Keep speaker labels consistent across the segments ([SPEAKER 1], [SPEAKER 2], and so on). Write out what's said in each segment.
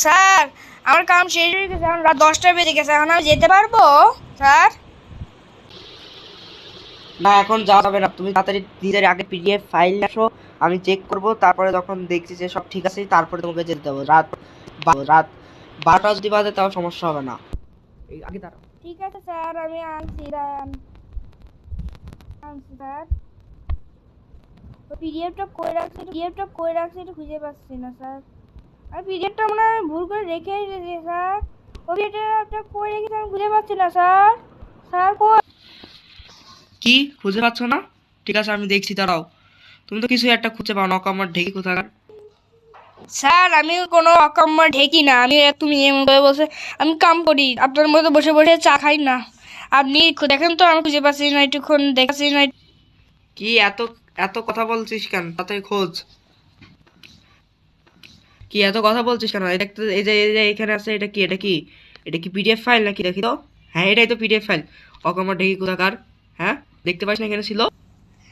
[SPEAKER 1] Sir আমার কাম শেষ হয়ে গেছে, এখন রাত 10টা বেজে গেছে, এখন আমি যেতে পারবো স্যার?
[SPEAKER 2] না, এখন যাওয়া যাবে না। তুমি তাড়াতাড়ি নিজের আগে পিডিএফ ফাইল আসো, আমি চেক করব। তারপরে যখন দেখছি যে সব ঠিক আছে, তারপরে তোমাকে যেতে দেবো। রাত 12টা যদি বাজে তাও সমস্যা হবে না। আগে দাঁড়াও।
[SPEAKER 1] ঠিক আছে স্যার, আমি আনছি স্যার। পিডিএফটা কই রাখছি এটা খুঁজে পাচ্ছি না স্যার। আর পিডিএফটা মনে হয় ভুল করে রেখে এসেছি স্যার। পিডিএফটা কই রেখেছি আমি খুঁজে পাচ্ছি না স্যার। স্যার কই?
[SPEAKER 2] কি খুঁজে পাচ্ছ না? ঠিক আছে, আমি দেখছি, দাঁড়াও। তুমি তো কিছু একটা খুঁজে পাও না, আমার ঢেকি কোথাকার।
[SPEAKER 1] স্যার আমি কোনো অকাম্য ঢেকি না, তুমি এমন করে বসে আমি কাম করি, আপনার মতো বসে বসে চা খাই না। আপনি দেখেন তো আমি খুঁজে পাচ্ছি না, একটুক্ষণ দেখাচ্ছি না।
[SPEAKER 2] কি এত এত কথা বলছিস কেন? তাতে খোঁজ। কি এত কথা বলছিস কেন? এই যে এখানে আছে, এটা কি পিডিএফ ফাইল নাকি? দেখি তো। হ্যাঁ, এটাই তো পিডিএফ ফাইল। অকমর ঢেকি কোথাকার। হ্যাঁ, দেখতে পাইস না এখানে ছিল?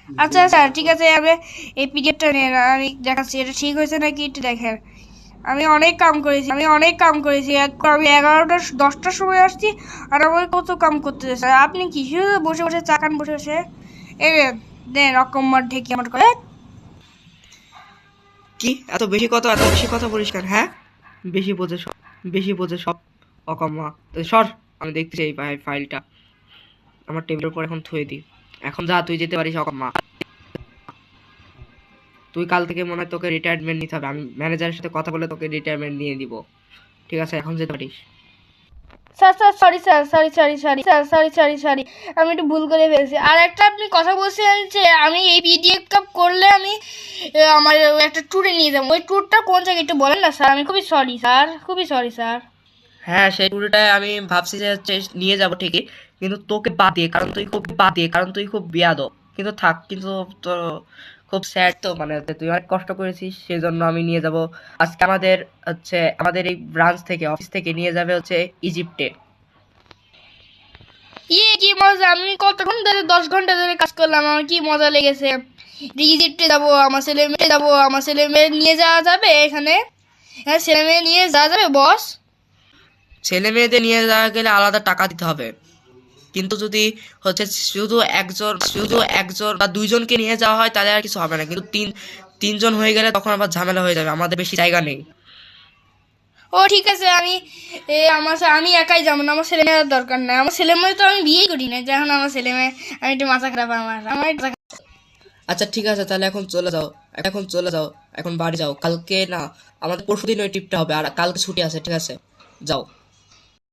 [SPEAKER 1] আচ্ছা স্যার ঠিক আছে, আমি এই পিডিএফটা নেন, আমি দেখাচ্ছি এটা ঠিক হয়েছে নাকি একটু দেখেন। আমি অনেক কাম করেছি আমি 10টার সময় আসছি, আর আমার কত কাম করতেছে স্যার। আপনি কি শুধু বসে বসে চাকান বসে বসে এই দেন অকম্মার ঢেকে আমার করে।
[SPEAKER 2] কি এত বেশি কথা বলিস কেন? হ্যাঁ, বেশি বোঝে সব অকম্মা। তো সর, আমি দেখতেছি এই ফাইলটা আমার টেবিলের উপর এখন থুয়ে দিই। এখন যা, তুই যেতে পারিস অকম্মা। তুই কাল থেকে মনে হয় তোকে রিটায়ারমেন্ট নিতে হবে। আমি ম্যানেজারের সাথে কথা বলে তোকে রিটায়ারমেন্ট নিয়ে দিব। ঠিক আছে, এখন যেতে পারিস।
[SPEAKER 1] Sir sir sorry sir, sorry, আমি একটু ভুল করে ফেলেছি। আর একটা আপনি কথা বলছিলেন যে আমি এই পিডিএফ কাপ করলে আমি আমার একটা ট্যুরে নিয়ে যাবো, ওই ট্যুরটা কোন জায়গায় একটু বলেন না স্যার। আমি খুবই সরি স্যার।
[SPEAKER 2] হ্যাঁ, সেই ট্যুরটায় আমি ভাবছি যে হচ্ছে নিয়ে যাব ঠিকই, কিন্তু তোকে বাদ দিয়ে, কারণ তুই খুব বেয়াদব। কিন্তু থাক, কিন্তু তো খুব স্যাড তো, মানে হচ্ছে তুই অনেক কষ্ট করেছিস, সেই জন্য আমি নিয়ে যাব। আজকে আমাদের এই ব্রাঞ্চ থেকে, অফিস থেকে নিয়ে যাবে হচ্ছে ইজিপ্টে।
[SPEAKER 1] কি মজা! আমি কতক্ষণ ধরে 10 ঘন্টা ধরে কাজ করলাম, আমার কি মজা লেগেছে। ইজিপ্টে যাবো, আমার ছেলে মেয়ে নিয়ে যাওয়া যাবে এখানে? হ্যাঁ, ছেলে মেয়ে নিয়ে যাওয়া যাবে বস?
[SPEAKER 2] ছেলে মেয়েদের নিয়ে যাওয়া গেলে আলাদা টাকা দিতে হবে। কিন্তু যদি হচ্ছে শুধু একজন বা দুইজনকে নিয়ে যাওয়া হয়, তাহলে আর কিছু হবে না। কিন্তু তিনজন হয়ে গেলে তখন আবার ঝামেলা হয়ে যাবে, আমাদের বেশি জায়গা নেই।
[SPEAKER 1] ও ঠিক আছে, আমি একাই যাবো না, আমার ছেলে মেয়ের দরকার নাই। আমার ছেলে মেয়ে তো আমি বিয়েই করি না, যখন আমার ছেলে মেয়ে, আমি একটু মাথা খারাপ আমার
[SPEAKER 2] আচ্ছা ঠিক আছে, তাহলে এখন চলে যাও, এখন বাড়ি যাও। কালকে না, আমাদের পরশুদিন ওই ট্রিপটা হবে, আর কালকে ছুটি আছে। ঠিক আছে, যাও।